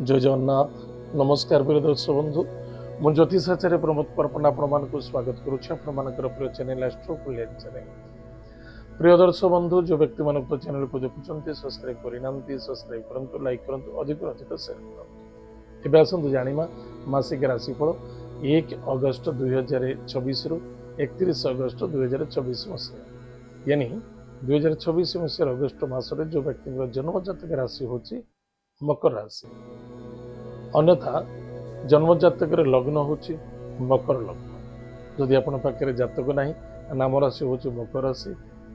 जय जगन्नाथ। नमस्कार प्रिय दर्शक बंधु, मु ज्योतिषाचार्य प्रमोद परपना आपको स्वागत करुच्ची आपंकर प्रिय चैनल एस्ट्रो ब्रिलियंट चैनल। प्रिय दर्शक बंधु, जो व्यक्ति मान चैनल को देखुं सब्सक्राइब करना सब्सक्राइब करूँ, लाइक करूँ, अधिक अधिक शेयर करूँ। एवं आसतु जाना मासिक राशिफल 1 अगस्त 2024 रु 31 अगस्त 2024 मसीहा, यानी 2024 मसीह अगस्ट मासरे जो व्यक्ति जन्म जातक राशि हूँ मकर राशि, अन्यथा जन्म जातक लग्न हूँ मकर लग्न। जदि आपण पाखे जातक ना नाम राशि हूँ मकर राशि,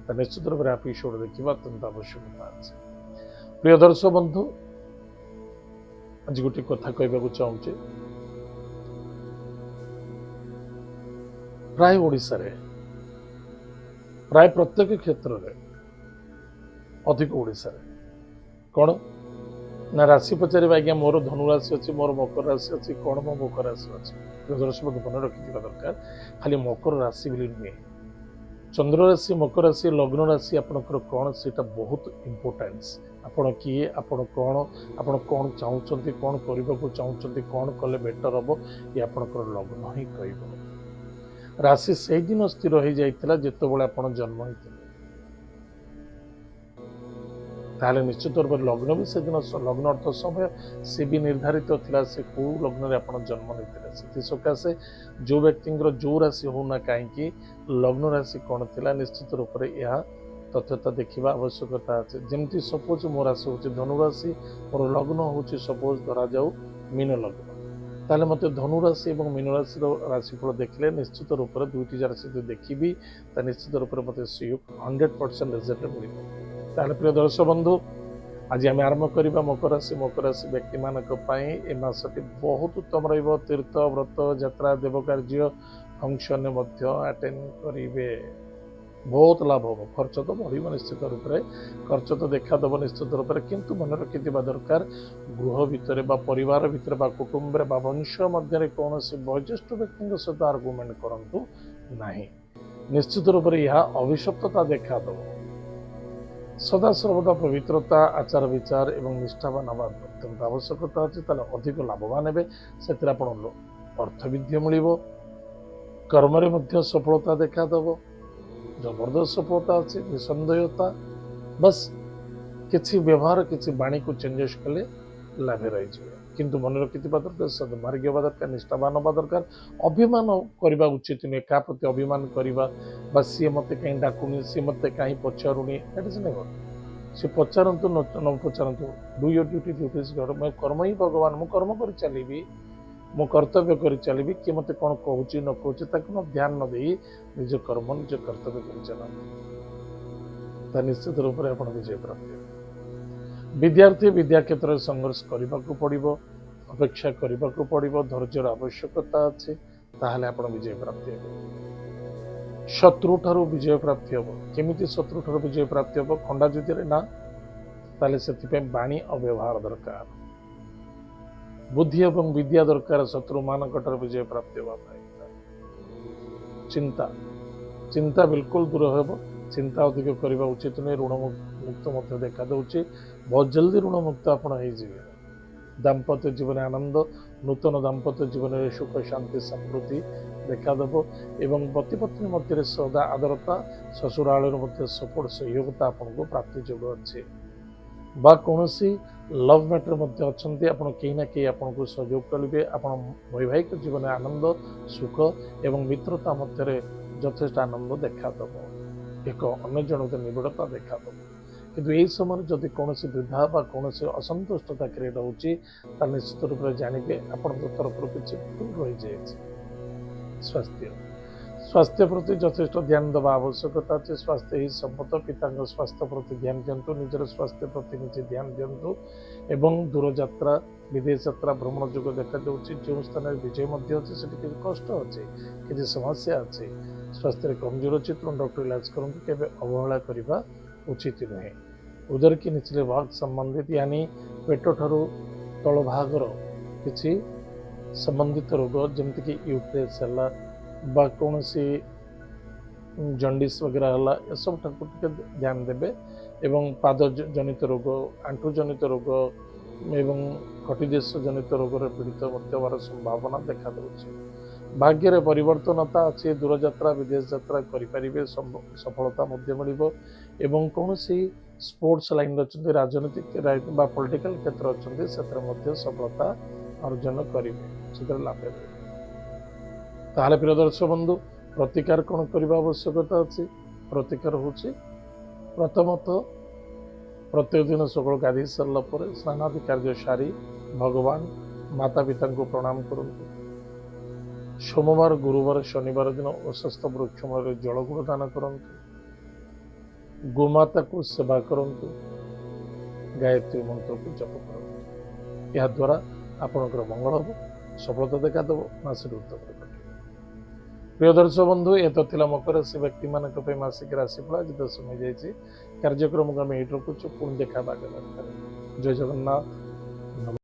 तो निश्चित रूप से एपिसोड देखा अत्यंत आवश्यकता अच्छे। प्रिय दर्शक बंधु, आज गोटे कथा कहवाक चाहूँचे। प्राय ओडिशा रे प्राय प्रत्येक क्षेत्र में अधिक ओडिशा रे कौन ना राशि पचारे आज्ञा मोर धनुराशि अच्छी, मोर मकर राशि अच्छी, कौन मो मकर राशि अच्छी। दर्शक मन रखि दरकार, खाली मकर राशि बोली नुहे, चंद्र राशि मकर राशि लग्न राशि आपंकर कौन से बहुत इम्पोर्टान्स। आपण किए, आपण कौन चाहते, कौन करने को चाहते, कौन कले बेटर हम, ये आपंकर लग्न ही कह। राशि से दिन स्थिर हो जाता जिते आप जन्म होते, ताहले निश्चित रूप से लग्न भी से दिन लग्न अर्थ समय सी भी निर्धारित था, से कौ लग्न में आप जन्म नहीं सकाशे जो व्यक्ति जो राशि होना कहीं लग्न राशि कौन थी निश्चित रूप से यह तथ्यता देखा आवश्यकता अच्छे। जमती सपोज मो राशि हूँ धनुराशि, मोर लग्न हूँ सपोज धरा जाऊ मीन लग्न, ताले मत धनुराशि और मीन राशि राशिफल देखले निश्चित रूप से दुईटी राशि देखी निश्चित रूप से मतलब 100% रिजल्ट मिल। ताले प्रिय दर्शक बंधु, आज आम आरंभ करवा मकर राशि व्यक्ति मानक ए मासटी बहुत उत्तम रहिबो। तीर्थ व्रत यात्रा देव कार्य फंक्शन अटेंड करेंगे, बहुत लाभ हम। खर्च तो बढ़ निश्चित रूप से, खर्च तो देखा दब निश्चित रूप से, किंतु मन रखि दरकार गृह भितर परिवार भितर कुटुंब वंश मध्य कौन वयोज्येष्ठ व्यक्ति सहित आर्गुमेंट करूँ ना, निश्चित रूप से यह अभिशप्तता देखा दब। सदा सर्वदा पवित्रता आचार विचार एवं निष्ठावान हवा अत्यंत आवश्यकता अच्छे, अधिक लाभवान हे। से अर्थ विद्य मिल, कर्म सफलता देखा दब, जबरदस्त सफलता अच्छे, निसंदेहता। बस किसी व्यवहार किसी वाणी को चेंजेस कले लाभ रही, किंतु मन रखि दरकार सदमार्ग हवा दरकार, निष्ठावान हवा दरकार। अभिमान करने उचित नुहे, क्या प्रति अभिमान करवा सी मत कहीं डाकुनी, सी मत कहीं पचारूनी, दैट इज नेवर। सी पचारतु न पचारतु, do your duty, duty is God. मैं कर्म ही भगवान, मु कर्म कर चली, मो कर्तव्य कर चली, किए मत कौन कहूँ न कहूँ ध्यान न दे निज कर्म निज कर्तव्य कर चलता, निश्चित रूप से आप विजय प्राप्त। विद्यार्थी विद्या क्षेत्र में संघर्ष करने को पड़ो, अपेक्षा करने को पड़ो, धैर्यर आवश्यकता अच्छे, ताहले आप विजय प्राप्ति हे। शत्रु ठारू विजय प्राप्ति हम। केमिति शत्रु ठारू विजय प्राप्ति हम? खंडा युद्ध ना, ताले से बाणी और व्यवहार दरकार, बुद्धि एवं विद्या दरकार शत्रु मान विजय प्राप्ति होगा। चिंता चिंता बिल्कुल दूर हो, चिंता अधिक करने उचित नहीं। ऋण मुक्त देखा दूसरी, बहुत जल्दी ऋण मुक्त आप दाम्पत्य जीवन आनंद, नूतन दाम्पत्य जीवन में सुख शांति समृद्धि देखा दब एवं पति पत्नी मध्य सदा आदरता, ससुराल सपोर्ट सहयोगता आपको प्राप्ति जोग अच्छे। बा कौन लव मैटर अच्छा कहीं ना कहीं आपको सहयोग करेंगे। आप वैवाहिक जीवन में आनंद सुख एवं मित्रता मध्य यथेष्ट आनंद देखा दब, एक अन्य जन निबिड़ता देखा दब। किंतु यही समय जदि कौन द्विधा कौन असंतुष्टता क्रिएट हो निश्चित रूप से जानवे आप तरफ किसी भूल रही जाए। स्वास्थ्य स्वास्थ्य प्रति यथेष्ट ध्यान देवा आवश्यकता अच्छे। स्वास्थ्य ही संपद, पिता स्वास्थ्य प्रति ध्यान दिंतु, निजर स्वास्थ्य प्रति निजे ध्यान दिंतु एवं दूर यात्रा विदेश यात्रा भ्रमण जोग देखा जो स्थान में विजय अच्छे से कष्ट अच्छे, किसी समस्या अच्छे, स्वास्थ्य कमजोर अच्छे, तुरंत डॉक्टर इलाज करूँ, केवल अवहेला करने उचित नुहे। उदर की निचले भाग संबंधित यानी पेट ठारू तल भागर किसी संबंधित रोग जमीक यूट्रेस है कौन जंडिस वगैरह है, यह सब ठाकुर ध्यान देवे एवं पाद जनित रोग, आंठू जनित रोग, ଏବଂ କଟିଦେଶ ଜନିତ ରୋଗରେ ପୀଡ଼ିତ ମଧ୍ୟ ହେବାର ସମ୍ଭାବନା ଦେଖାଦେଉଛି। ଭାଗ୍ୟରେ ପରିବର୍ତ୍ତନତା ଅଛି, ଦୂରଯାତ୍ରା ବିଦେଶ ଯାତ୍ରା କରିପାରିବେ, ସଫଳତା ମଧ୍ୟ ମିଳିବ ଏବଂ କୌଣସି ସ୍ପୋର୍ଟସ ଲାଇନ୍ରେ ଅଛନ୍ତି, ରାଜନୈତିକ ବା ପଲିଟିକାଲ କ୍ଷେତ୍ର ଅଛନ୍ତି, ସେଥିରେ ମଧ୍ୟ ସଫଳତା ଅର୍ଜନ କରିବେ, ସେଥିରେ ଲାଭ ମିଳିବ। ତାହେଲେ ପ୍ରିୟ ଦର୍ଶକ ବନ୍ଧୁ, ପ୍ରତିକାର କ'ଣ କରିବା ଆବଶ୍ୟକତା ଅଛି? ପ୍ରତିକାର ହେଉଛି ପ୍ରଥମତଃ ପ୍ରତ୍ୟେକ ଦିନ ସକାଳୁ ଗାଧୋଇ ସାରିଲା ପରେ ସ୍ନାନାଦି କାର୍ଯ୍ୟ ସାରି ଭଗବାନ ମାତା ପିତାଙ୍କୁ ପ୍ରଣାମ କରନ୍ତୁ। ସୋମବାର, ଗୁରୁବାର, ଶନିବାର ଦିନ ଅଶ୍ୱସ୍ଥ ବୃକ୍ଷ ମୂଳରେ ଜଳଗୁଡ଼ ଦାନ କରନ୍ତୁ। ଗୋମାତାକୁ ସେବା କରନ୍ତୁ। ଗାୟତ୍ରୀ ମନ୍ତ୍ରକୁ ଜପ କରନ୍ତୁ। ଏହାଦ୍ୱାରା ଆପଣଙ୍କର ମଙ୍ଗଳ ହେବ, ସଫଳତା ଦେଖାଦେବ, ମାସରେ ଉତ୍ତମ କଟିବ। ପ୍ରିୟ ଦର୍ଶକ ବନ୍ଧୁ, ଏ ତ ଥିଲା ମକର ରାଶି ବ୍ୟକ୍ତିମାନଙ୍କ ପାଇଁ ମାସିକ ରାଶିଫଳ। ଆଜି ତ ସମୟ ଯାଇଛି, କାର୍ଯ୍ୟକ୍ରମକୁ ଆମେ ଏଇଠି ରଖୁଛୁ। ପୁଣି ଦେଖା ହେବା ଆଗାମୀ। ଜୟ ଜଗନ୍ନାଥ।